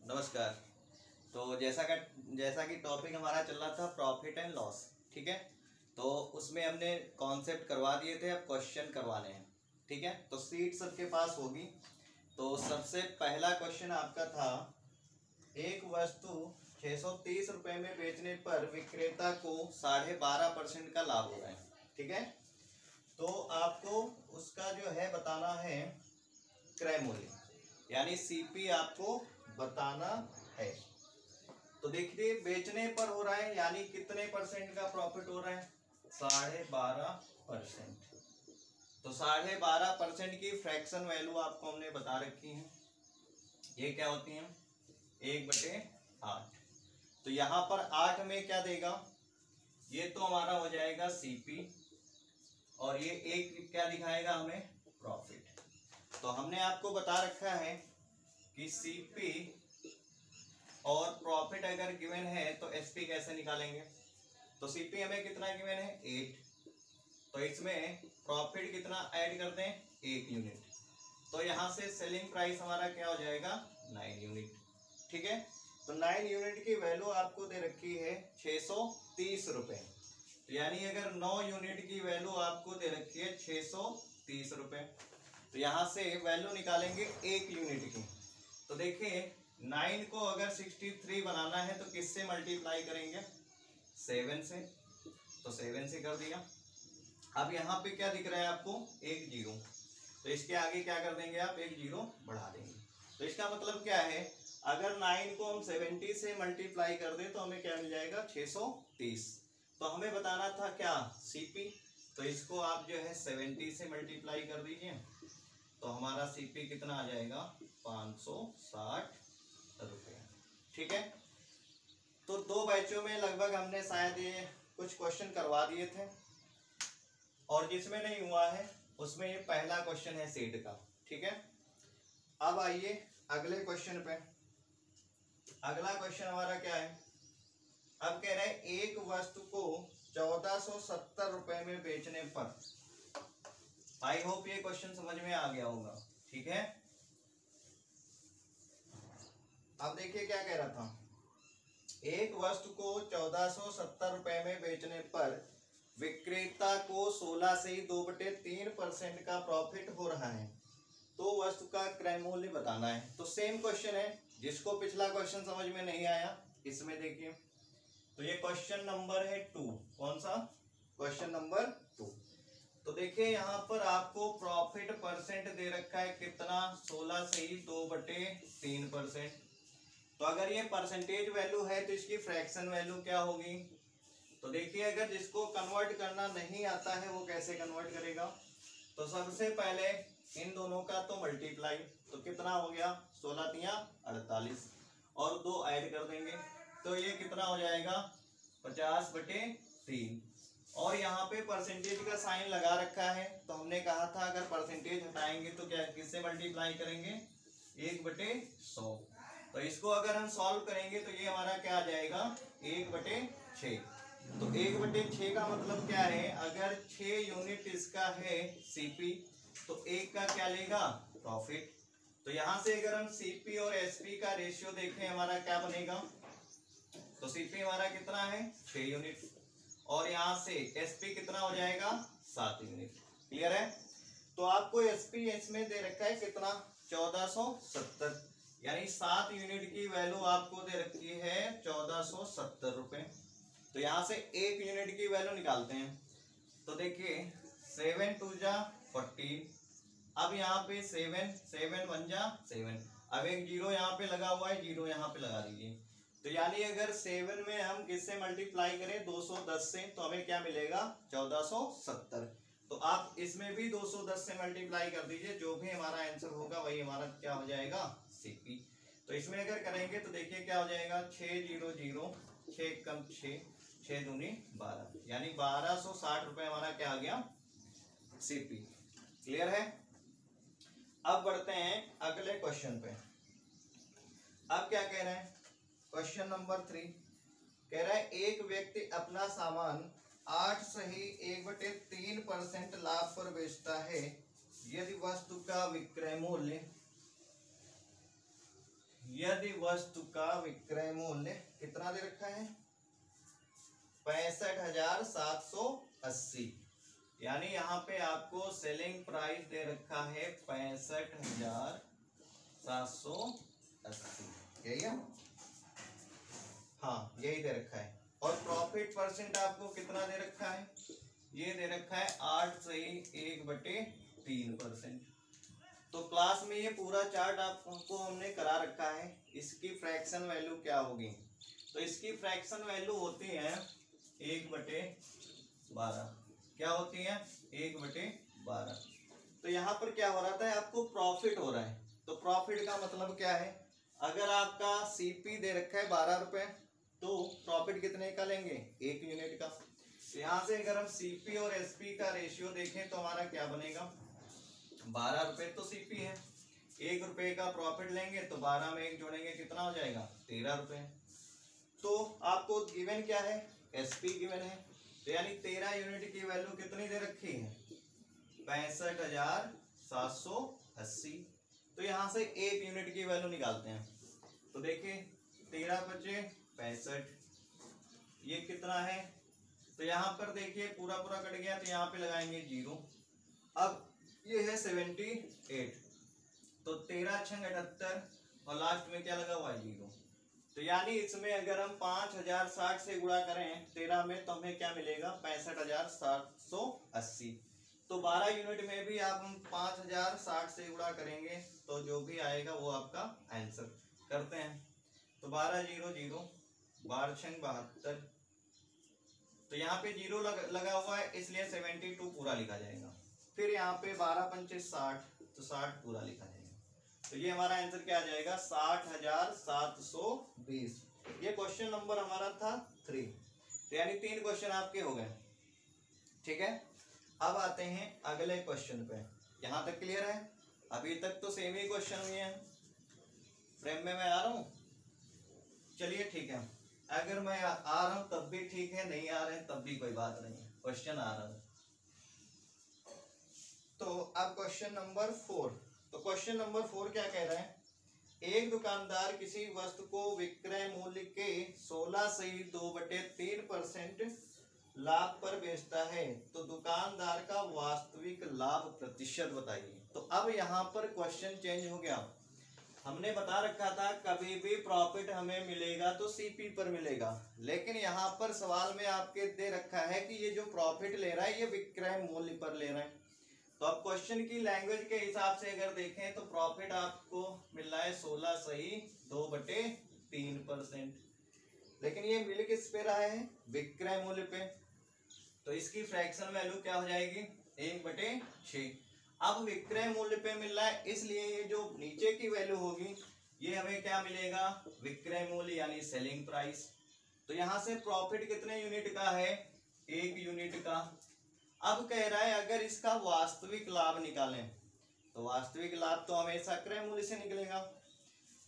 नमस्कार। तो जैसा कि टॉपिक हमारा चल रहा था प्रॉफिट एंड लॉस, ठीक है। तो उसमें हमने कॉन्सेप्ट करवा दिए थे, अब क्वेश्चन करवाने हैं, ठीक है। तो सीट सबके पास होगी। तो सबसे पहला क्वेश्चन आपका था, एक वस्तु 630 रुपये में बेचने पर विक्रेता को 12.5% का लाभ हो रहा है, ठीक है। तो आपको उसका जो है बताना है क्रय मूल्य, यानी सीपी आपको बताना है। तो देखिए बेचने पर हो रहा है, यानी कितने परसेंट का प्रॉफिट हो रहा है? 12.5%। तो 12.5% की फ्रैक्शन वैल्यू आपको हमने बता रखी है, ये क्या होती है? 1/8। तो यहां पर 8 में क्या देगा? ये तो हमारा हो जाएगा सीपी, और ये एक क्या दिखाएगा हमें? प्रॉफिट। तो हमने आपको बता रखा है कि सीपी और प्रॉफिट अगर गिवन है तो एसपी कैसे निकालेंगे। तो सीपी हमें कितना गिवन है? 8। तो इसमें प्रॉफिट कितना ऐड कर दें? 1 यूनिट। तो यहां से सेलिंग प्राइस हमारा क्या हो जाएगा? 9 यूनिट, ठीक है। तो 9 यूनिट की वैल्यू आपको दे रखी है 630 रुपए। तो यानी अगर 9 यूनिट की वैल्यू आपको दे रखी है 630 रुपए, तो यहां से वैल्यू निकालेंगे 1 यूनिट की। तो देखिए 9 को अगर 63 बनाना है तो किससे मल्टीप्लाई करेंगे? 7 से। तो 7 से कर दिया। अब यहाँ पे क्या दिख रहा है आपको? एक जीरो। तो इसके आगे क्या कर देंगे आप? एक जीरो बढ़ा देंगे। तो इसका मतलब क्या है? अगर 9 को हम 70 से मल्टीप्लाई कर दें तो हमें क्या मिल जाएगा? 630। तो हमें बताना था क्या? सीपी। तो इसको आप जो है 70 से मल्टीप्लाई कर दीजिए, तो हमारा सीपी कितना आ जाएगा? 560 रुपये, ठीक है। तो 2 बैचों में लगभग हमने शायद ये कुछ क्वेश्चन करवा दिए थे, और जिसमें नहीं हुआ है उसमें ये पहला क्वेश्चन है सेट का, ठीक है। अब आइए अगले क्वेश्चन पे। अगला क्वेश्चन हमारा क्या है? अब कह रहे हैं एक वस्तु को 1470 रुपए में बेचने पर। आई होप ये क्वेश्चन समझ में आ गया होगा, ठीक है। अब देखिए क्या कह रहा था, एक वस्तु को 1470 रुपए में बेचने पर विक्रेता को 16 से 2/3% का प्रॉफिट हो रहा है, तो वस्तु का क्रय मूल्य बताना है। तो सेम क्वेश्चन है, जिसको पिछला क्वेश्चन समझ में नहीं आया इसमें देखिए। तो ये क्वेश्चन नंबर है 2। कौन सा? Question number 2। तो देखिए यहाँ पर आपको प्रॉफिट परसेंट दे रखा है कितना? 16 से 2/3%। तो अगर ये परसेंटेज वैल्यू है तो इसकी फ्रैक्शन वैल्यू क्या होगी? तो देखिए अगर जिसको कन्वर्ट करना नहीं आता है वो कैसे कन्वर्ट करेगा? तो सबसे पहले इन दोनों का तो मल्टीप्लाई, तो कितना हो गया? 16 तिया 48, और 2 ऐड कर देंगे तो ये कितना हो जाएगा? 50/3। और यहाँ पे परसेंटेज का साइन लगा रखा है, तो हमने कहा था अगर परसेंटेज हटाएंगे तो क्या किससे मल्टीप्लाई करेंगे? 1/100। तो इसको अगर हम सॉल्व करेंगे तो ये हमारा क्या आ जाएगा? 1/6। तो 1/6 का मतलब क्या है? अगर 6 यूनिट इसका है सीपी, तो 1 का क्या लेगा? प्रॉफिट। तो यहां से अगर हम सीपी और एसपी का रेशियो देखें हमारा क्या बनेगा? तो सीपी हमारा कितना है? 6 यूनिट, और यहां से एसपी कितना हो जाएगा? 7 यूनिट। क्लियर है? तो आपको एसपी इसमें दे रखा है कितना? 1470, यानी 7 यूनिट की वैल्यू आपको दे रखी है 1470 रुपए। तो यहां से 1 यूनिट की वैल्यू निकालते हैं। तो देखिए 7 2 जा 14। अब यहाँ पे 7 7 1 जा 7। अब एक जीरो यहाँ पे लगा हुआ है, जीरो यहाँ पे लगा दीजिए। तो यानी अगर 7 में हम किससे मल्टीप्लाई करें? 210 से, तो हमें क्या मिलेगा? 1470। तो आप इसमें भी 210 से मल्टीप्लाई कर दीजिए, जो भी हमारा आंसर होगा वही हमारा क्या हो जाएगा? सीपी। तो इसमें अगर करेंगे तो देखिए क्या हो जाएगा? 600, 6 कम 6, 6 दूनी 12, यानी 1260 रुपए हमारा क्या आ गया? सीपी। क्लियर है? अब बढ़ते हैं अगले क्वेश्चन पे। अब क्या कह रहे हैं? क्वेश्चन नंबर 3 कह रहा है एक व्यक्ति अपना सामान 8 सही 1/3% लाभ पर बेचता है, यदि वस्तु का विक्रय मूल्य यदि वस्तु का विक्रय मूल्य कितना दे रखा है 65,780, यानी यहाँ पे आपको सेलिंग प्राइस दे रखा है 65,780, यही है, हाँ यही दे रखा है। और प्रॉफिट परसेंट आपको कितना दे रखा है, ये दे रखा है 8 से 1/3%। तो क्लास में ये पूरा चार्ट आपको हमने करा रखा है। इसकी फ्रैक्शन वैल्यू क्या होगी, तो इसकी फ्रैक्शन वैल्यू होती है 1/12। क्या होती है 1/12। तो यहाँ पर क्या हो रहा था, आपको प्रॉफिट हो रहा है। तो प्रॉफिट का मतलब क्या है, अगर आपका सीपी दे रखा है 12 रुपए, तो प्रॉफिट कितने का लेंगे 1 यूनिट का। तो यहाँ से अगर हम सीपी और एसपी का रेशियो देखें तो हमारा क्या बनेगा, 12 रुपए तो सीपी है, 1 रुपए का प्रॉफिट लेंगे तो 12 में 1 जोड़ेंगे कितना हो जाएगा 13 रुपए। तो आपको गिवन क्या है, एसपी गिवन है, तो यानी 13 यूनिट की वैल्यू कितनी दे रखी है 65,780। तो यहाँ से 1 यूनिट की वैल्यू निकालते हैं। तो देखिए 13 बचे 65, ये कितना है, तो यहाँ पर देखिए पूरा पूरा कट गया, तो यहाँ पे लगाएंगे 0। अब ये है 78, तो 13 छंग 78 और लास्ट में क्या लगा हुआ है 0। तो यानी इसमें अगर हम 5060 से गुणा करें 13 में, तो हमें क्या मिलेगा 65,780। तो 12 यूनिट में भी आप हम 5060 से गुणा करेंगे तो जो भी आएगा वो आपका आंसर। करते हैं, तो 12 0 0, 12 छंग 72, तो यहाँ पे 0 लगा हुआ है इसलिए 72 पूरा लिखा जाएगा। फिर यहाँ पे 12 पंचे 60, तो 60 पूरा लिखा जाएगा। तो ये हमारा आंसर क्या आ जाएगा 60,720। ये क्वेश्चन नंबर हमारा था 3। तो यानी 3 क्वेश्चन आपके हो गए, ठीक है। अब आते हैं अगले क्वेश्चन पे। यहाँ तक क्लियर है, अभी तक तो सेम ही क्वेश्चन हुए हैं। फ्रेम में मैं आ रहा हूँ, चलिए ठीक है। अगर मैं आ रहा हूँ तब भी ठीक है, नहीं आ रहे तब भी कोई बात नहीं, क्वेश्चन आ रहा है। तो अब क्वेश्चन नंबर 4। तो क्वेश्चन नंबर 4 क्या कह रहा है, एक दुकानदार किसी वस्तु को विक्रय मूल्य के 16 से 2/3% लाभ पर बेचता है, तो दुकानदार का वास्तविक लाभ प्रतिशत बताइए। तो अब यहाँ पर क्वेश्चन चेंज हो गया। हमने बता रखा था कभी भी प्रॉफिट हमें मिलेगा तो सीपी पर मिलेगा, लेकिन यहाँ पर सवाल में आपके दे रखा है कि ये जो प्रॉफिट ले रहा है ये विक्रय मूल्य पर ले रहा है। तो अब क्वेश्चन की लैंग्वेज के हिसाब से अगर देखें तो प्रॉफिट आपको मिल रहा है 16 सही 2/3%, लेकिन ये मिल किस पे रहा है विक्रय मूल्य पे। तो इसकी फ्रैक्शन वैल्यू क्या हो जाएगी 1/6। अब विक्रय मूल्य पे मिल रहा है इसलिए ये जो नीचे की वैल्यू होगी ये हमें क्या मिलेगा विक्रय मूल्य यानी सेलिंग प्राइस। तो यहाँ से प्रॉफिट कितने यूनिट का है 1 यूनिट का। अब कह रहा है अगर इसका वास्तविक लाभ निकालें, तो वास्तविक लाभ तो हमेशा क्रय मूल्य से निकलेगा।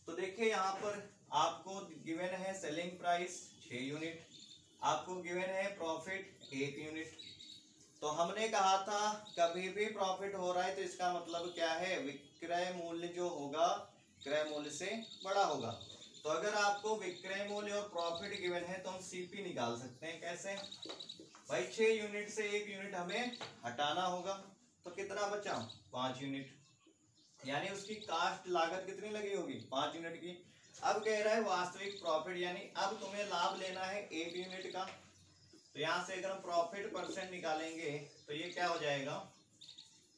तो देखिए यहाँ पर आपको गिवन है सेलिंग प्राइस 6 यूनिट, आपको गिवन है प्रॉफिट 1 यूनिट। तो हमने कहा था कभी भी प्रॉफिट हो रहा है तो इसका मतलब क्या है विक्रय मूल्य जो होगा क्रय मूल्य से बड़ा होगा। तो अगर आपको विक्रय मूल्य और प्रॉफिट गिवन है तो हम सीपी निकाल सकते हैं। कैसे भाई 6 यूनिट से 1 यूनिट हमें हटाना होगा, तो कितना बचा 5 यूनिट, यानी उसकी कास्ट लागत कितनी लगी होगी 5 यूनिट की। अब कह रहा है वास्तविक प्रॉफिट, यानी अब तुम्हें लाभ लेना है 1 यूनिट का। तो यहाँ से अगर हम प्रॉफिट परसेंट निकालेंगे तो ये क्या हो जाएगा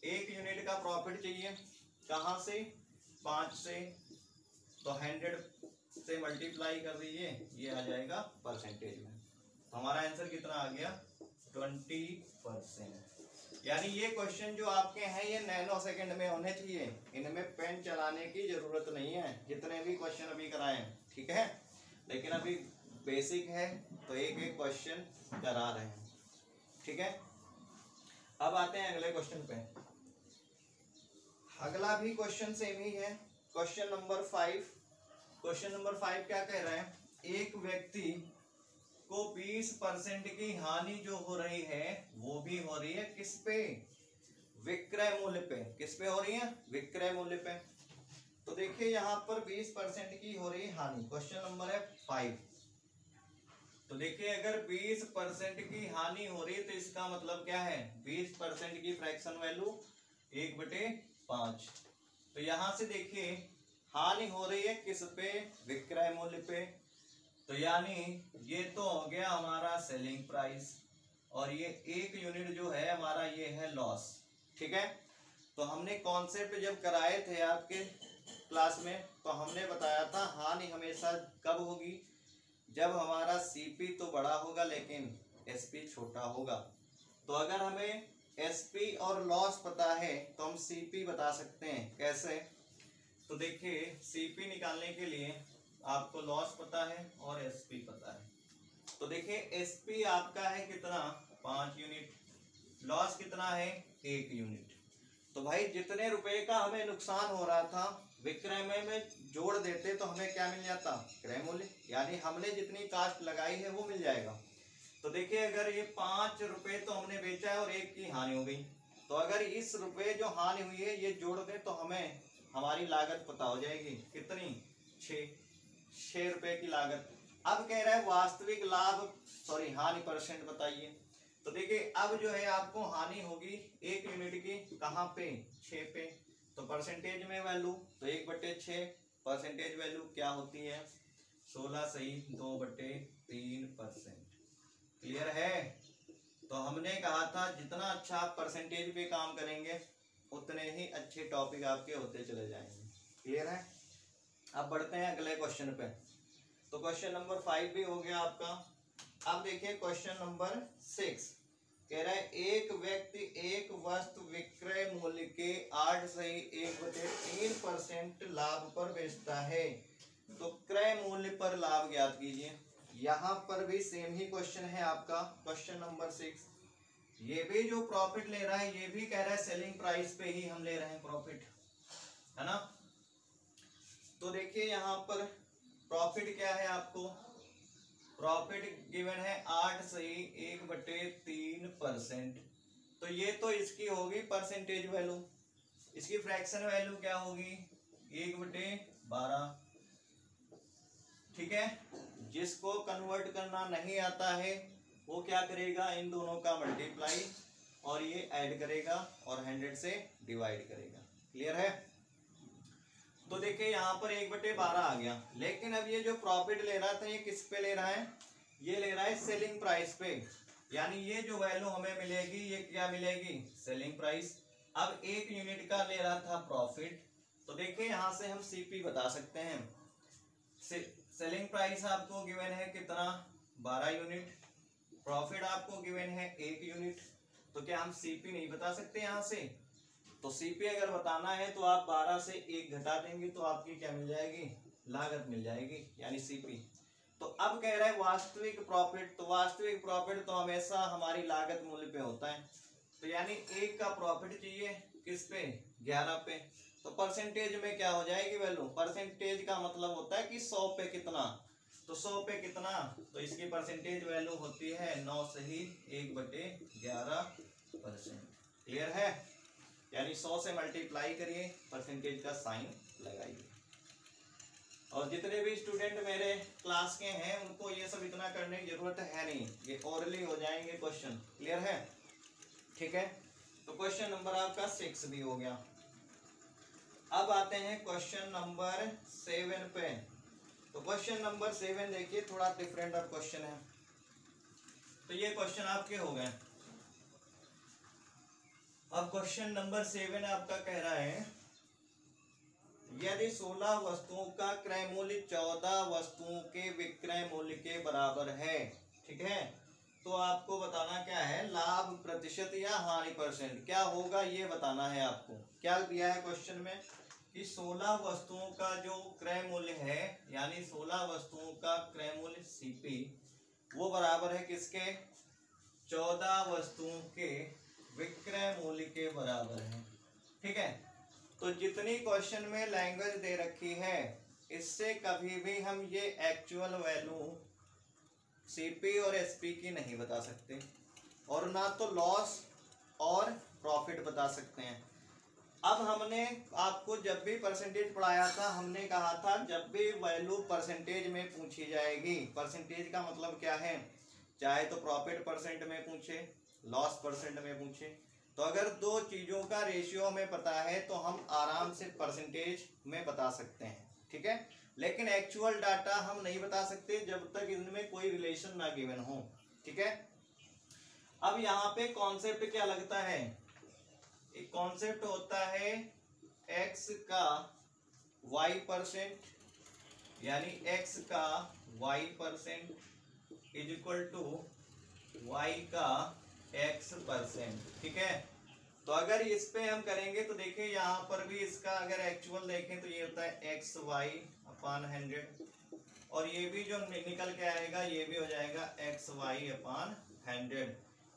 1 यूनिट का प्रॉफिट चाहिए, कहाँ से 5 से, तो 100 से मल्टीप्लाई कर दीजिए, ये आ जाएगा परसेंटेज में। तो हमारा आंसर कितना आ गया 20%। यानी ये क्वेश्चन जो आपके हैं ये नैनो सेकंड में होने चाहिए, इनमें पेन चलाने की जरूरत नहीं है जितने भी क्वेश्चन अभी कराए, ठीक है। लेकिन अभी बेसिक है तो एक एक क्वेश्चन करा रहे हैं, ठीक है। अब आते हैं अगले क्वेश्चन पे। अगला भी क्वेश्चन सेम ही है, क्वेश्चन नंबर 5। क्वेश्चन नंबर 5 क्या कह रहे हैं, एक व्यक्ति को 20% की हानि जो हो रही है वो भी हो रही है किस पे विक्रय मूल्य पे। किस पे हो रही है विक्रय मूल्य पे। तो देखिए यहाँ पर 20% की हो रही हानि। क्वेश्चन नंबर है 5। तो देखिए अगर 20% की हानि हो रही है तो इसका मतलब क्या है, 20% की फ्रैक्शन वैल्यू 1/5। तो यहां से देखिए हानि हो रही है किस पे, विक्रय मूल्य पे। तो यानी ये तो हो गया हमारा सेलिंग प्राइस, और ये 1 यूनिट जो है हमारा ये है लॉस। ठीक है, तो हमने कॉन्सेप्ट जब कराए थे आपके क्लास में तो हमने बताया था हानि हमेशा कब होगी, जब हमारा सीपी तो बड़ा होगा लेकिन एसपी छोटा होगा। तो अगर हमें एसपी और लॉस पता है तो हम सीपी बता सकते हैं। कैसे, तो देखिए सीपी निकालने के लिए आपको लॉस पता है और एसपी पता है। तो देखिए एसपी आपका है कितना, 5 यूनिट, लॉस कितना है 1 यूनिट। तो भाई जितने रुपए का हमें नुकसान हो रहा था विक्रय में जोड़ देते तो हमें क्या मिल जाता, क्रय मूल्य, यानी हमने जितनी कास्ट लगाई है वो मिल जाएगा। तो देखिए अगर ये 5 रुपए तो हमने बेचा है और 1 की हानि हो गई, तो अगर इस रुपए जो हानि हुई है ये जोड़ दें तो हमें हमारी लागत पता हो जाएगी कितनी, 6 रुपए की लागत। अब कह रहा है वास्तविक लाभ सॉरी हानि परसेंट बताइए। तो देखिए अब जो है आपको हानि होगी 1 यूनिट की, कहाँ पे, 6 पे। तो परसेंटेज में वैल्यू तो 1/6, परसेंटेज वैल्यू क्या होती है 16 सही 2/3%। क्लियर है। तो हमने कहा था जितना अच्छा आप परसेंटेज पे काम करेंगे उतने ही अच्छे टॉपिक आपके होते चले जाएंगे। क्लियर है। अब बढ़ते हैं अगले क्वेश्चन पे। तो क्वेश्चन नंबर 5 भी हो गया आपका। अब देखिए क्वेश्चन नंबर 6 कह रहा है एक व्यक्ति एक वस्तु विक्रय मूल्य के 8 सही 1/3% लाभ पर बेचता है, तो क्रय मूल्य पर लाभ ज्ञात कीजिए। यहाँ पर भी सेम ही क्वेश्चन है आपका, क्वेश्चन नंबर 6। ये भी जो प्रॉफिट ले रहा है ये भी कह रहा है सेलिंग प्राइस पे ही हम ले रहे हैं प्रॉफिट, है ना। तो देखिए यहाँ पर प्रॉफिट क्या है आपको, प्रॉफिट गिवन है 8 सही 1/3%। तो ये तो इसकी होगी परसेंटेज वैल्यू, इसकी फ्रैक्शन वैल्यू क्या होगी 1/12। ठीक है, जिसको कन्वर्ट करना नहीं आता है वो क्या करेगा, इन दोनों का मल्टीप्लाई और ये ऐड करेगा और 100 से डिवाइड करेगा। क्लियर है। तो देखिए यहाँ पर 1/12 आ गया, लेकिन अब ये जो प्रॉफिट ले रहा था ये किस पे ले रहा है, ये ले रहा है सेलिंग प्राइस पे, यानी ये जो वैल्यू हमें मिलेगी ये क्या मिलेगी, सेलिंग प्राइस। अब 1 यूनिट का ले रहा था प्रॉफिट, तो देखिए यहाँ से हम सीपी बता सकते हैं। सेलिंग प्राइस आपको गिवन है कितना 12 यूनिट, प्रॉफिट आपको गिवन है 1 यूनिट, तो क्या हम सीपी नहीं बता सकते यहाँ से। तो सीपी अगर बताना है तो आप 12 से 1 घटा देंगे तो आपकी क्या मिल जाएगी, लागत मिल जाएगी, यानी सीपी। तो अब कह रहा है वास्तविक प्रॉफिट, तो वास्तविक प्रॉफिट तो हमेशा हमारी लागत मूल्य पे होता है, तो यानी 1 का प्रॉफिट चाहिए किस पे, 11 पे। तो परसेंटेज में क्या हो जाएगी वैल्यू, परसेंटेज का मतलब होता है कि 100 पे कितना, तो 100 पे कितना, तो इसकी परसेंटेज वैल्यू होती है 9 सही 1/11%। क्लियर है, यानी 100 से मल्टीप्लाई करिए, परसेंटेज का साइन लगाइए। और जितने भी स्टूडेंट मेरे क्लास के हैं उनको ये सब इतना करने की जरूरत है नहीं, ये ओरली हो जाएंगे क्वेश्चन। क्लियर है, ठीक है। तो क्वेश्चन नंबर आपका 6 भी हो गया। अब आते हैं क्वेश्चन नंबर 7 पे। तो क्वेश्चन नंबर 7 देखिए थोड़ा डिफरेंट अब क्वेश्चन है। तो ये क्वेश्चन आपके हो गए। अब क्वेश्चन नंबर 7 आपका कह रहा है यदि 16 वस्तुओं का क्रय मूल्य 14 वस्तुओं के विक्रय मूल्य के बराबर है, ठीक है, तो आपको बताना क्या है, लाभ प्रतिशत या हानि परसेंट क्या होगा ये बताना है आपको। क्या दिया है क्वेश्चन में कि 16 वस्तुओं का जो क्रय मूल्य है, यानी 16 वस्तुओं का क्रय मूल्य सीपी वो बराबर है किसके, 14 वस्तुओं के विक्रय मूल्य के बराबर है। ठीक है, तो जितनी क्वेश्चन में लैंग्वेज दे रखी है इससे कभी भी हम ये एक्चुअल वैल्यू सीपी और एसपी की नहीं बता सकते, और ना तो लॉस और प्रॉफिट बता सकते हैं। अब हमने आपको जब भी परसेंटेज पढ़ाया था, हमने कहा था जब भी वैल्यू परसेंटेज में पूछी जाएगी, परसेंटेज का मतलब क्या है, चाहे तो प्रॉफिट परसेंट में पूछे, लॉस परसेंट में पूछे, तो अगर दो चीजों का रेशियो हमें पता है तो हम आराम से परसेंटेज में बता सकते हैं, ठीक है। लेकिन एक्चुअल डाटा हम नहीं बता सकते जब तक इनमें कोई रिलेशन ना गिवन हो, ठीक है। अब यहाँ पे कॉन्सेप्ट क्या लगता है, एक कॉन्सेप्ट होता है x का y परसेंट, यानी x का y percent is equal to y का x परसेंट, ठीक है। तो अगर इस पे हम करेंगे तो देखिए यहाँ पर भी इसका अगर एक्चुअल देखें तो ये होता है एक्स वाई अपान 100, और ये भी जो निकल के आएगा ये भी हो जाएगा एक्स वाई अपान 100,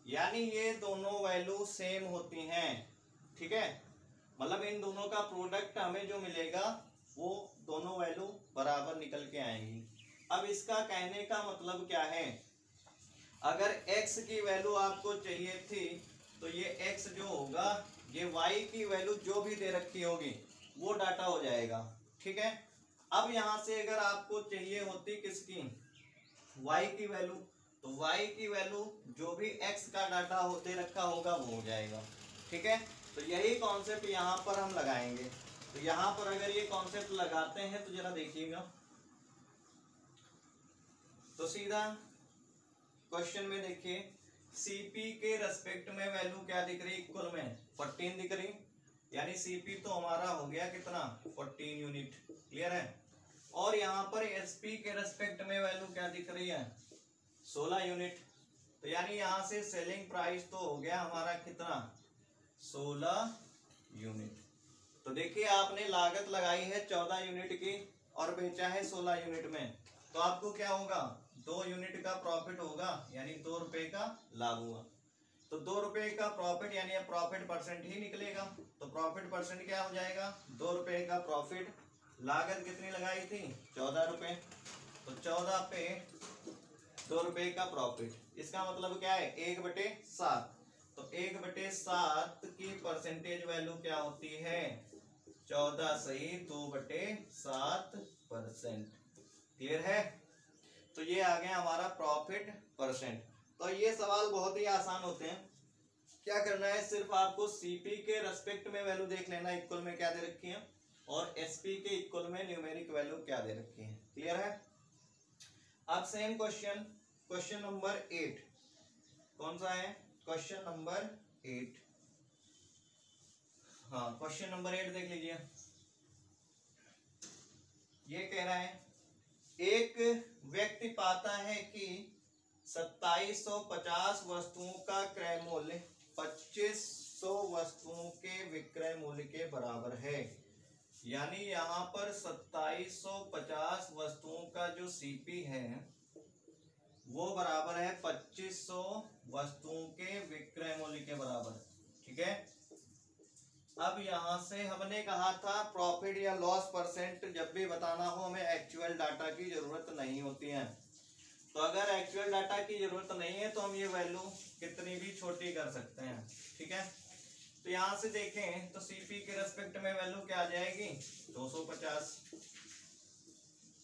यानी ये दोनों वैल्यू सेम होती हैं, ठीक है। मतलब इन दोनों का प्रोडक्ट हमें जो मिलेगा वो दोनों वैल्यू बराबर निकल के आएंगी। अब इसका कहने का मतलब क्या है, अगर x की वैल्यू आपको चाहिए थी तो ये x जो होगा ये y की वैल्यू जो भी दे रखी होगी वो डाटा हो जाएगा, ठीक है। अब यहाँ से अगर आपको चाहिए होती किसकी, y की वैल्यू, तो y की वैल्यू जो भी x का डाटा दे रखा होगा वो हो जाएगा, ठीक है। तो यही कॉन्सेप्ट यहाँ पर हम लगाएंगे। तो यहाँ पर अगर ये कॉन्सेप्ट लगाते हैं तो जरा देखिएगा, तो सीधा क्वेश्चन में देखिए CP के रेस्पेक्ट में वैल्यू क्या दिख रही है, इक्वल में 14 दिख रही, यानी CP तो हमारा हो गया कितना 14 यूनिट, क्लियर है। और यहाँ पर SP के रेस्पेक्ट में वैल्यू क्या दिख रही है 16 यूनिट, तो यानी यहाँ से सेलिंग प्राइस तो हो गया हमारा कितना 16 यूनिट। तो देखिए आपने लागत लगाई है 14 यूनिट की और बेचा है 16 यूनिट में, तो आपको क्या होगा 2 यूनिट का प्रॉफिट होगा, यानी 2 रुपए का लाभ हुआ। तो 2 रुपए का प्रॉफिट यानी प्रॉफिट परसेंट ही निकलेगा, तो प्रॉफिट परसेंट क्या हो जाएगा 2 रुपए का प्रॉफिट, लागत कितनी लगाई थी 14 रुपए, तो 14 पे 2 रुपए का प्रॉफिट, इसका मतलब क्या है 1/7, तो 1/7 की परसेंटेज वैल्यू क्या होती है 14 सही 2/7%, क्लियर है। तो ये आ गया हमारा प्रॉफिट परसेंट। तो ये सवाल बहुत ही आसान होते हैं, क्या करना है सिर्फ आपको CP के रेस्पेक्ट में वैल्यू देख लेना इक्वल में क्या दे रखी है, और SP के इक्वल में न्यूमेरिक वैल्यू क्या दे रखी है, क्लियर है। अब सेम क्वेश्चन, क्वेश्चन नंबर 8 कौन सा है, क्वेश्चन नंबर 8, हाँ क्वेश्चन नंबर 8 देख लीजिए। ये कह रहा है एक व्यक्ति पाता है कि 2750 वस्तुओं का क्रय मूल्य 2500 वस्तुओं के विक्रय मूल्य के बराबर है, यानी यहाँ पर 2750 वस्तुओं का जो CP है वो बराबर है 2500 वस्तुओं के विक्रय मूल्य के बराबर, ठीक है। अब यहाँ से हमने कहा था प्रॉफिट या लॉस परसेंट जब भी बताना हो हमें एक्चुअल डाटा की जरूरत नहीं होती है, तो अगर एक्चुअल डाटा की जरूरत नहीं है तो हम ये वैल्यू कितनी भी छोटी कर सकते हैं, ठीक है। तो यहाँ से देखें तो CP के रेस्पेक्ट में वैल्यू क्या आ जाएगी 250,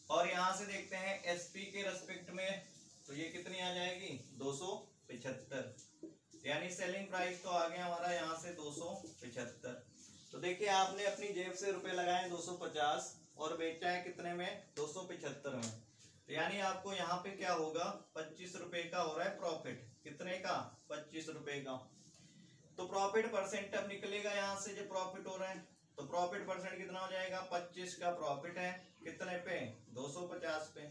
और यहाँ से देखते हैं SP के रेस्पेक्ट में तो ये कितनी आ जाएगी 275, यानी सेलिंग प्राइस तो आ गया हमारा यहाँ से 275। तो देखिए आपने अपनी जेब से रुपए लगाए 250 और बेचा है कितने में 275 में, तो यानी आपको यहाँ पे क्या होगा 25 रुपए का हो रहा है प्रॉफिट, कितने का 25 रुपए का। तो प्रॉफिट परसेंट अब निकलेगा यहाँ से जो प्रॉफिट हो रहा है, तो प्रॉफिट परसेंट कितना हो जाएगा 25 का प्रॉफिट है कितने पे 250 पे,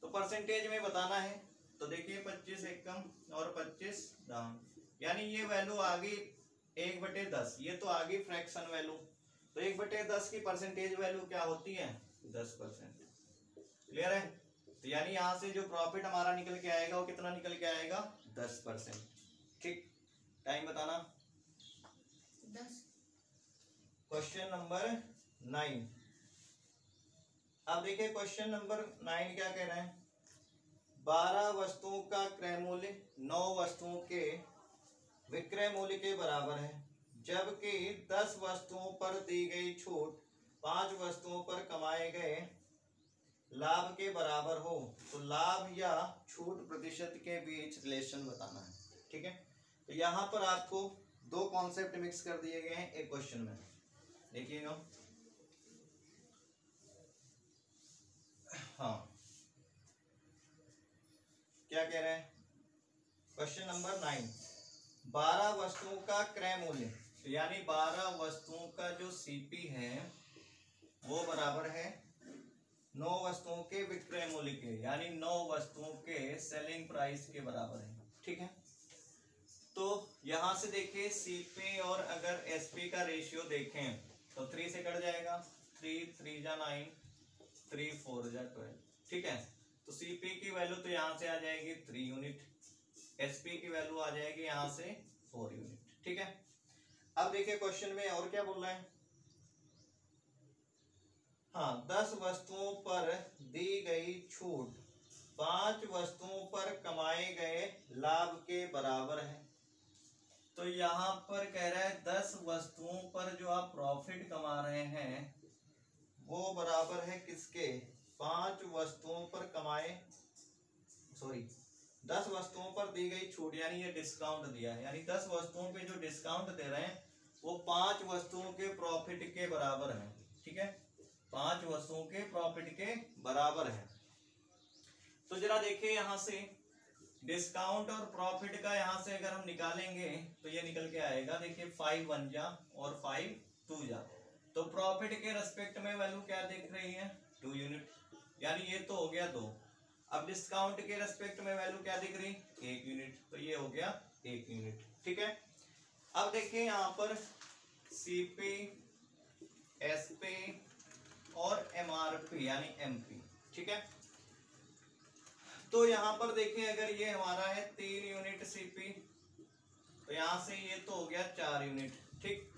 तो परसेंटेज में बताना है। तो देखिए 25 एकम और 25 दाम, यानी ये वैल्यू आ गई 1/10, ये तो आ गई फ्रैक्शन वैल्यू, तो 1/10 की परसेंटेज वैल्यू क्या होती है 10%, क्लियर है। तो यानी यहाँ से जो प्रॉफिट हमारा निकल के आएगा वो कितना निकल के आएगा 10%, ठीक। टाइम बताना 10। क्वेश्चन नंबर 9, अब देखिए क्वेश्चन नंबर 9 क्या कह रहे हैं, 12 वस्तुओं का क्रय मूल्य 9 वस्तुओं के विक्रय मूल्य के बराबर है, जबकि 10 वस्तुओं पर दी गई छूट 5 वस्तुओं पर कमाए गए लाभ के बराबर हो तो लाभ या छूट प्रतिशत के बीच रिलेशन बताना है। ठीक है, तो यहां पर आपको दो कॉन्सेप्ट मिक्स कर दिए गए हैं एक क्वेश्चन में। देखिएगा, हाँ क्या कह रहे हैं, क्वेश्चन नंबर 9, 12 वस्तुओं का क्रय मूल्य, तो यानी 12 वस्तुओं का जो सीपी है वो बराबर है 9 वस्तुओं के विक्रय मूल्य के, यानी 9 वस्तुओं के सेलिंग प्राइस के बराबर है। ठीक है, तो यहां से देखिए सीपी और अगर एसपी का रेशियो देखें तो 3 से कट जाएगा, 3 3 जा 9, 3 4 जा 12। ठीक है, तो सीपी की वैल्यू तो यहां से आ जाएगी 3 यूनिट, एसपी की वैल्यू आ जाएगी यहां से 4 यूनिट। ठीक है, अब देखिए क्वेश्चन में और क्या बोल रहा है, हाँ 10 वस्तुओं पर दी गई छूट 5 वस्तुओं पर कमाए गए लाभ के बराबर है। तो यहाँ पर कह रहा है 10 वस्तुओं पर जो आप प्रॉफिट कमा रहे हैं वो बराबर है किसके, 5 वस्तुओं पर कमाए, सॉरी 10 वस्तुओं पर दी गई छूट, यानी ये डिस्काउंट दिया है, यानी 10 वस्तुओं पे जो डिस्काउंट दे रहे हैं वो 5 वस्तुओं के प्रॉफिट के बराबर है। ठीक है, 5 वस्तुओं के प्रॉफिट के बराबर है। तो जरा देखिए यहां से डिस्काउंट और प्रॉफिट का यहां से अगर हम निकालेंगे तो ये निकल के आएगा, देखिए 5 1 जा और 5 2 जा, तो प्रॉफिट के रेस्पेक्ट में वैल्यू क्या दिख रही है 2 यूनिट, यानी ये तो हो गया 2। अब डिस्काउंट के रेस्पेक्ट में वैल्यू क्या दिख रही 1 यूनिट, तो ये हो गया 1 यूनिट। ठीक है, अब देखिए यहाँ पर सीपी, एसपी और एमआरपी यानी एमपी। ठीक है, तो यहाँ पर देखिए अगर ये हमारा है 3 यूनिट सीपी तो यहाँ से ये तो हो गया 4 यूनिट। ठीक,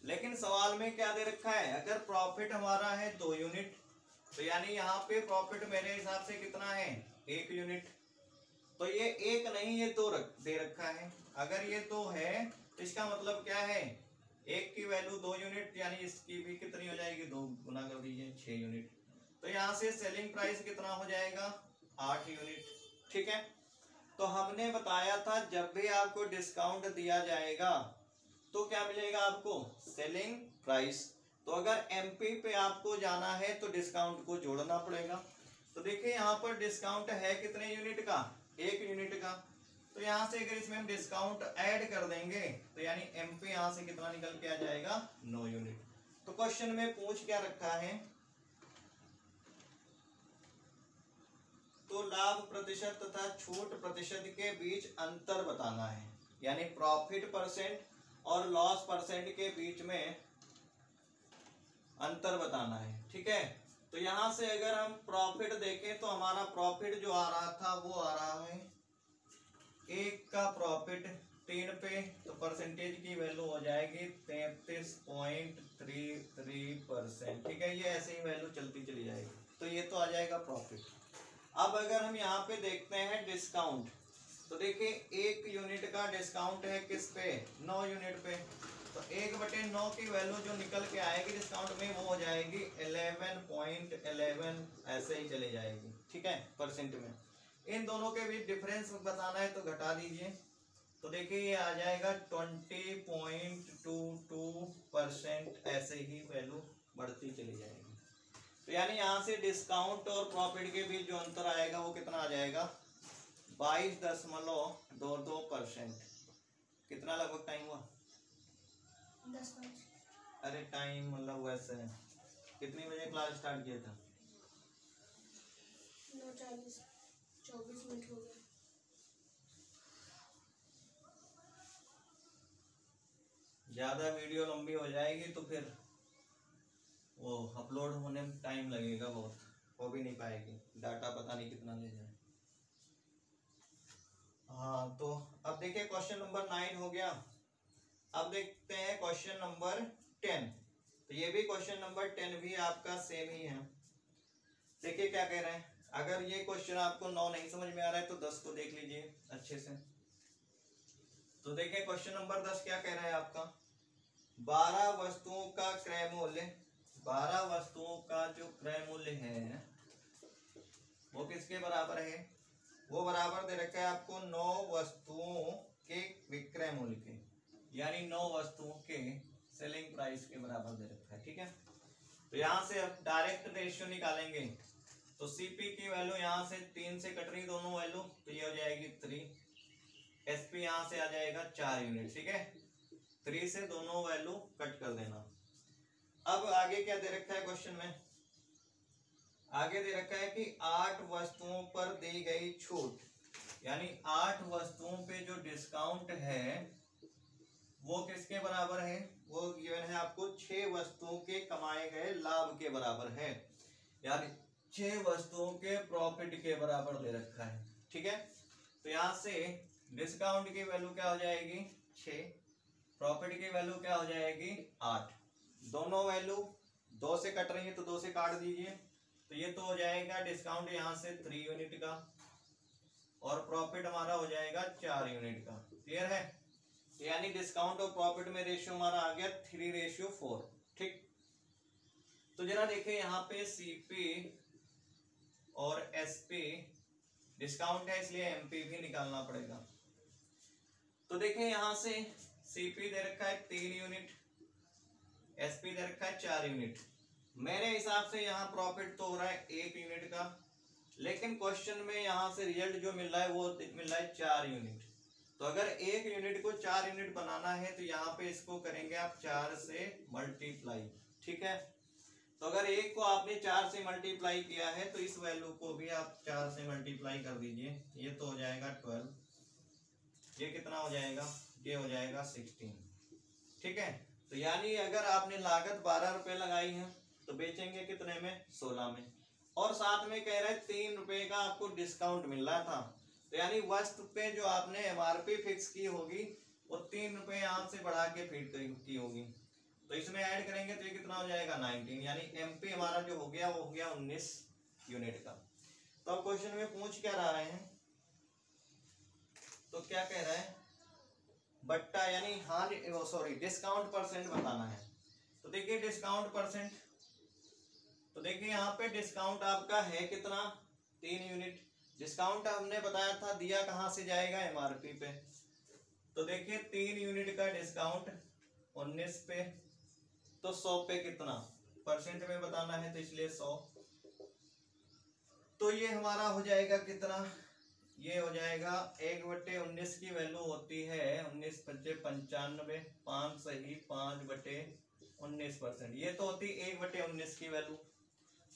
लेकिन सवाल में क्या दे रखा है, अगर प्रॉफिट हमारा है 2 यूनिट तो यानी यहाँ पे प्रॉफिट मेरे हिसाब से कितना है 1 यूनिट, तो ये 1 नहीं ये 2 दे रखा है। अगर ये 2 है तो इसका मतलब क्या है 1 की वैल्यू 2 यूनिट, यानी इसकी भी कितनी हो जाएगी 2 गुना कर दीजिए 6 यूनिट, तो यहाँ से सेलिंग प्राइस कितना हो जाएगा 8 यूनिट। ठीक है, तो हमने बताया था जब भी आपको डिस्काउंट दिया जाएगा तो क्या मिलेगा आपको सेलिंग प्राइस, तो अगर एमपी पे आपको जाना है तो डिस्काउंट को जोड़ना पड़ेगा। तो देखिए यहाँ पर डिस्काउंट है कितने यूनिट का 1 यूनिट का, तो यहाँ से अगर इसमें हम डिस्काउंट ऐड कर देंगे तो यानी एमपी यहाँ से कितना निकल के आ जाएगा 9 यूनिट। तो क्वेश्चन में पूछ क्या रखा है, तो लाभ प्रतिशत तथा छूट प्रतिशत के बीच अंतर बताना है, यानी प्रॉफिट परसेंट और लॉस परसेंट के बीच में अंतर बताना है। ठीक है, तो यहां से अगर हम प्रॉफिट देखें तो हमारा प्रॉफिट जो आ रहा था वो आ रहा है 1 का प्रॉफिट 3 पे, तो परसेंटेज की वैल्यू हो जाएगी 33.33%। ठीक है, ये ऐसे ही वैल्यू चलती चली जाएगी, तो ये तो आ जाएगा प्रॉफिट। अब अगर हम यहाँ पे देखते हैं डिस्काउंट, तो देखिए 1 यूनिट का डिस्काउंट है किस पे 9 यूनिट पे, तो 1/9 की वैल्यू जो निकल के आएगी डिस्काउंट में वो हो जाएगी 11.11, ऐसे ही चले जाएगी। ठीक है, परसेंट में इन दोनों के बीच डिफरेंस बताना है तो घटा दीजिए, तो देखिए ये आ जाएगा 20.22%, ऐसे ही वैल्यू बढ़ती चली जाएगी। तो यानी यहाँ से डिस्काउंट और प्रॉफिट के बीच जो अंतर आएगा वो कितना आ जाएगा 22.22%। कितना लगभग टाइम हुआ 10 अरे टाइम मतलब वैसे है, कितनी बजे क्लास स्टार्ट किया था 9:40 24 मिनट हो गए। ज्यादा वीडियो लंबी हो जाएगी तो फिर वो अपलोड होने में टाइम लगेगा, बहुत हो भी नहीं पाएगी, डाटा पता नहीं कितना ले जाए। हाँ, तो अब देखिए क्वेश्चन नंबर 9 हो गया। अब देखते हैं क्वेश्चन नंबर 10, तो ये भी क्वेश्चन नंबर 10 भी आपका सेम ही है। देखिए क्या कह रहे हैं, अगर ये क्वेश्चन आपको 9 नहीं समझ में आ रहा है तो 10 को देख लीजिए अच्छे से। तो देखिए क्वेश्चन नंबर 10 क्या कह रहा है आपका, 12 वस्तुओं का क्रय मूल्य, 12 वस्तुओं का जो क्रय मूल्य है वो किसके बराबर है? वो बराबर दे रखा है आपको 9 वस्तुओं के विक्रय मूल्य के, यानी 9 वस्तुओं के सेलिंग प्राइस के बराबर दे रखा है। ठीक है, तो यहाँ से अब डायरेक्ट रेशियो निकालेंगे तो सीपी की वैल्यू यहाँ से 3 से कट रही दोनों वैल्यू, तो ये हो जाएगी 3। एसपी यहाँ से आ जाएगा 4 यूनिट। ठीक है, 3 से दोनों वैल्यू कट कर देना। अब आगे क्या दे रखा है क्वेश्चन में? आगे दे रखा है कि 8 वस्तुओं पर दी गई छूट, यानी 8 वस्तुओं पे जो डिस्काउंट है वो किसके बराबर है? वो गिवन है आपको 6 वस्तुओं के कमाए गए लाभ के बराबर है, यानी 6 वस्तुओं के प्रॉफिट के बराबर दे रखा है। ठीक है, तो यहाँ से डिस्काउंट की वैल्यू क्या हो जाएगी? 6, प्रॉफिट की वैल्यू क्या हो जाएगी? 8। दोनों वैल्यू 2 से कट रही है तो 2 से काट दीजिए, तो ये तो हो जाएगा डिस्काउंट यहाँ से 3 यूनिट का और प्रॉफिट हमारा हो जाएगा 4 यूनिट का। क्लियर है? यानी डिस्काउंट और प्रॉफिट में रेशियो हमारा आ गया 3:4। ठीक, तो जरा देखिए यहाँ पे सीपी और एसपी, डिस्काउंट है इसलिए एमपी भी निकालना पड़ेगा। तो देखिए यहाँ से सीपी दे रखा है 3 यूनिट, एसपी दे रखा है 4 यूनिट। मेरे हिसाब से यहाँ प्रॉफिट तो हो रहा है 1 यूनिट का, लेकिन क्वेश्चन में यहाँ से रिजल्ट जो मिल रहा है वो मिल रहा है 4 यूनिट। तो अगर 1 यूनिट को 4 यूनिट बनाना है तो यहाँ पे इसको करेंगे आप 4 से मल्टीप्लाई। ठीक है, तो अगर 1 को आपने 4 से मल्टीप्लाई किया है तो इस वैल्यू को भी आप 4 से मल्टीप्लाई कर दीजिए, ये तो हो जाएगा 12। ये कितना हो जाएगा? ये हो जाएगा 16। ठीक है, तो यानी अगर आपने लागत 12 रुपए लगाई है तो बेचेंगे कितने में? 16 में। और साथ में कह रहे हैं 3 रुपए का आपको डिस्काउंट मिल रहा था, तो यानी वस्तु पे जो आपने एमआरपी फिक्स की होगी वो 3 रुपए यहाँ से बढ़ा के फिट की होगी, तो इसमें ऐड करेंगे तो ये कितना हो जाएगा? 19। यानी एमपी हमारा जो हो गया वो हो गया 19 यूनिट का। तो अब क्वेश्चन में पूछ क्या रहे हैं? तो क्या कह रहा है? बट्टा यानी हाँ सॉरी डिस्काउंट परसेंट बताना है। तो देखिए डिस्काउंट परसेंट, तो देखिए यहाँ पे डिस्काउंट आपका है कितना? 3 यूनिट। डिस्काउंट हमने बताया था दिया कहाँ से जाएगा? एमआरपी पे। तो देखिए 3 यूनिट का डिस्काउंट 19 पे, तो 100 पे कितना परसेंट में बताना है, तो इसलिए 100। तो ये हमारा हो जाएगा कितना? ये हो जाएगा 1/19 की वैल्यू होती है 19 × 95, 5 सही 5/19%। ये तो होती 1/19 की वैल्यू।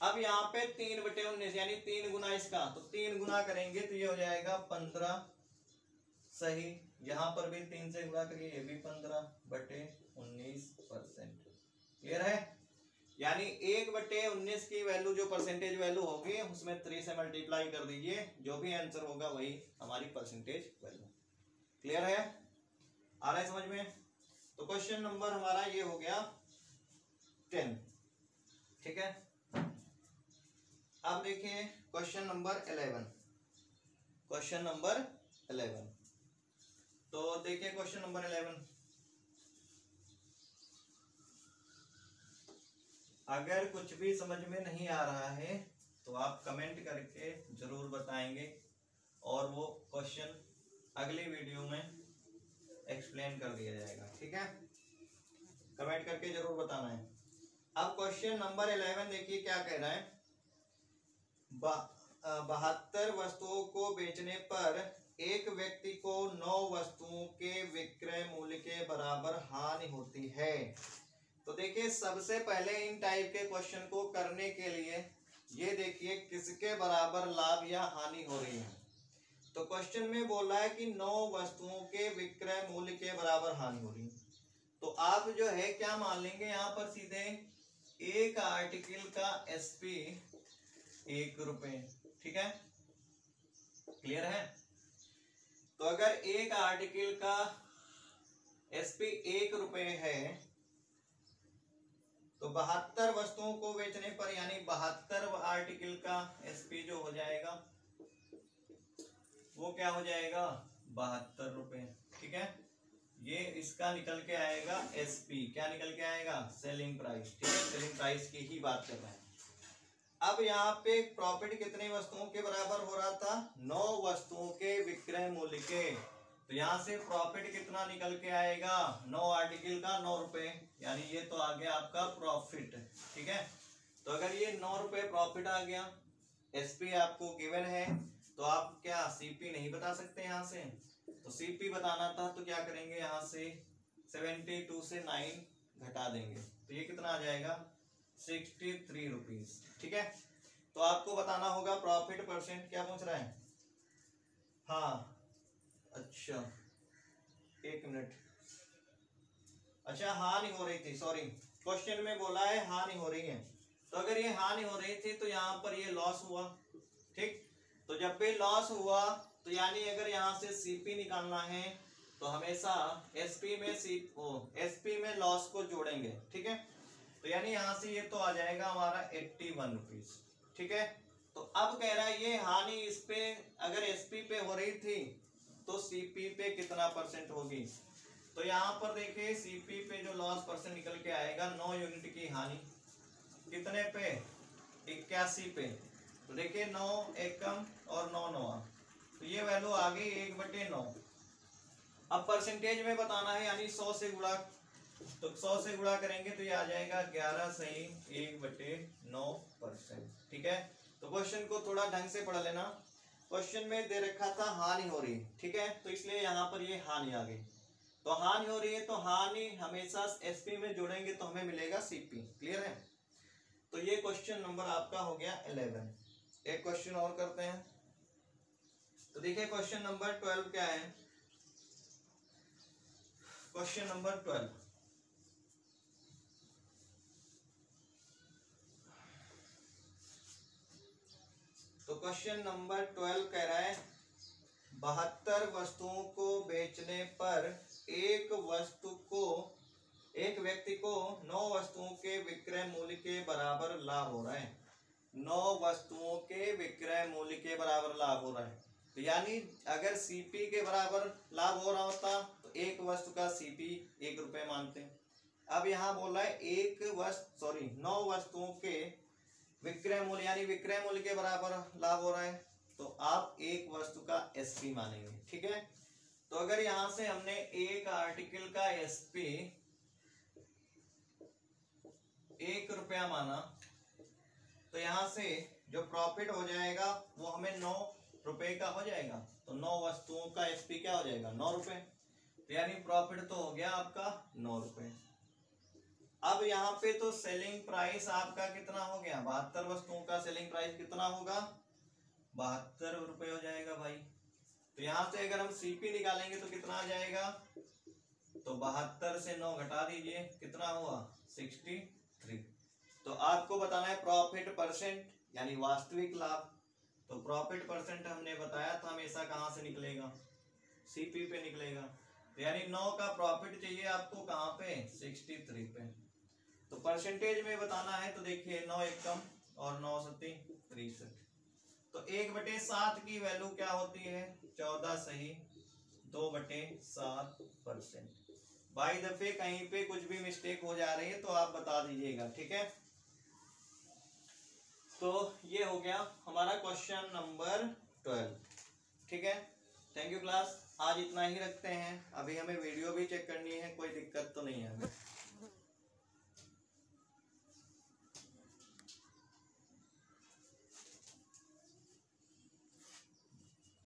अब यहाँ पे 3/19 यानी 3 गुना इसका, तो 3 गुना करेंगे तो ये हो जाएगा 15 सही, यहाँ पर भी 3 से गुना करिए, ये भी 15/19%। क्लियर है? यानी 1/19 की वैल्यू जो परसेंटेज वैल्यू होगी उसमें 3 से मल्टीप्लाई कर दीजिए, जो भी आंसर होगा वही हमारी परसेंटेज वैल्यू। क्लियर है? आ रहा है समझ में? तो क्वेश्चन नंबर हमारा ये हो गया 10। ठीक है, अब देखिए क्वेश्चन नंबर 11। क्वेश्चन नंबर 11, तो देखिए क्वेश्चन नंबर 11। अगर कुछ भी समझ में नहीं आ रहा है तो आप कमेंट करके जरूर बताएंगे और वो क्वेश्चन अगली वीडियो में एक्सप्लेन कर दिया जाएगा। ठीक है, कमेंट करके जरूर बताना है। अब क्वेश्चन नंबर 11 देखिए क्या कह रहा है? 72 वस्तुओं को बेचने पर एक व्यक्ति को 9 वस्तुओं के विक्रय मूल्य के बराबर हानि होती है। तो देखिए सबसे पहले इन टाइप के क्वेश्चन को करने के लिए ये देखिए किसके बराबर लाभ या हानि हो रही है। तो क्वेश्चन में बोल रहा है कि 9 वस्तुओं के विक्रय मूल्य के बराबर हानि हो रही है, तो आप जो है क्या मान लेंगे यहाँ पर सीधे एक आर्टिकल का एसपी 1 रुपए। ठीक है, क्लियर है? तो अगर एक आर्टिकल का एसपी 1 रुपए है तो 72 वस्तुओं को बेचने पर यानी 72 आर्टिकल का एसपी जो हो जाएगा वो क्या हो जाएगा? 72 रुपए। ठीक है, ये इसका निकल के आएगा एसपी, क्या निकल के आएगा, सेलिंग प्राइस। ठीक है, सेलिंग प्राइस की ही बात कर रहे हैं। अब यहाँ पे प्रॉफिट कितनी वस्तुओं के बराबर हो रहा था, 9 वस्तुओं के विक्रय मूल्य के। तो यहाँ से प्रॉफिट कितना निकल के आएगा, 9 आर्टिकल का 9 रुपए, यानी ये तो आ गया आपका प्रॉफिट। ठीक है, तो अगर ये 9 रुपए प्रॉफिट आ गया, एसपी आपको गिवन है, तो आप क्या सीपी नहीं बता सकते यहाँ से। तो सीपी बताना था तो क्या करेंगे, यहाँ से 72 से 9 घटा देंगे, तो ये कितना आ जाएगा, 63 रुपीज। ठीक है, तो आपको बताना होगा प्रॉफिट परसेंट, क्या पूछ रहा है, हाँ अच्छा 1 मिनट, अच्छा हानि हो रही थी, सॉरी क्वेश्चन में बोला है हानि हो रही है, तो अगर ये हानि हो रही थी तो यहाँ पर ये लॉस हुआ। ठीक, तो जब भी लॉस हुआ तो यानी अगर यहाँ से सीपी निकालना है तो हमेशा एसपी में लॉस को जोड़ेंगे। ठीक है, तो यानी यहाँ से ये तो आ जाएगा हमारा 81 रुपीज। ठीक है, तो अब कह रहा है ये हानि इस पे अगर एसपी पे हो रही थी तो सीपी पे कितना परसेंट होगी। तो यहाँ पर देखिए सीपी पे जो लॉस परसेंट निकल के आएगा, 9 यूनिट की हानि कितने पे, 81 पे। तो देखिए 9 एकम और 9 नौवा, तो ये वैल्यू आ गई 1/9। अब परसेंटेज में बताना है, यानी 100 से गुणा, तो 100 से गुणा करेंगे तो ये आ जाएगा 11 सही 1/9%। ठीक है, तो क्वेश्चन को थोड़ा ढंग से पढ़ लेना। क्वेश्चन में दे रखा था हानि हो रही, ठीक है, तो इसलिए यहाँ पर ये हानि आ गई। तो हानि हो रही है तो हानि हमेशा एसपी में जोड़ेंगे तो हमें मिलेगा सीपी। क्लियर है, तो ये क्वेश्चन नंबर आपका हो गया 11। एक क्वेश्चन और करते हैं, तो देखिए क्वेश्चन नंबर 12 क्या है, क्वेश्चन नंबर 12, तो क्वेश्चन नंबर 12 कह रहा है 72 वस्तुओं को बेचने पर एक व्यक्ति को 9 वस्तुओं के विक्रय मूल्य के बराबर लाभ हो रहा है। 9 वस्तुओं के विक्रय मूल्य के बराबर लाभ हो रहा है, तो यानी अगर सीपी के बराबर लाभ हो रहा होता तो एक वस्तु का सीपी 1 रुपए मानते हैं। अब यहाँ बोल रहा है 9 वस्तुओं के विक्रय मूल्य, यानी विक्रय मूल्य के बराबर लाभ हो रहा है, तो आप एक वस्तु का एसपी मानेंगे। ठीक है, तो अगर यहां से हमने एक आर्टिकल का एसपी 1 रुपया माना, तो यहां से जो प्रॉफिट हो जाएगा वो हमें 9 रुपए का हो जाएगा। तो 9 वस्तुओं का एसपी क्या हो जाएगा, 9 रुपए, तो यानी प्रॉफिट तो हो गया आपका 9 रुपए। अब यहाँ पे तो सेलिंग प्राइस आपका कितना हो गया, 72 वस्तुओं का सेलिंग प्राइस कितना होगा, 72 रुपए हो जाएगा भाई। तो यहाँ से अगर हम सीपी निकालेंगे तो कितना आ जाएगा, तो 72 से 9 घटा दीजिए, कितना हुआ 63। तो आपको बताना है प्रॉफिट परसेंट, यानी वास्तविक लाभ। तो प्रॉफिट परसेंट हमने बताया था हमेशा कहाँ से निकलेगा, सीपी पे निकलेगा। तो यानी 9 का प्रॉफिट चाहिए आपको कहाँ पे, 63 पे। तो परसेंटेज में बताना है तो देखिए 9 एकम और 9 सत्ती 63, तो 1/7 की वैल्यू क्या होती है, 14 सही 2/7%। बाई दफे कहीं पे कुछ भी मिस्टेक हो जा रही है तो आप बता दीजिएगा। ठीक है, तो ये हो गया हमारा क्वेश्चन नंबर 12। ठीक है, थैंक यू क्लास, आज इतना ही रखते हैं। अभी हमें वीडियो भी चेक करनी है, कोई दिक्कत तो नहीं है।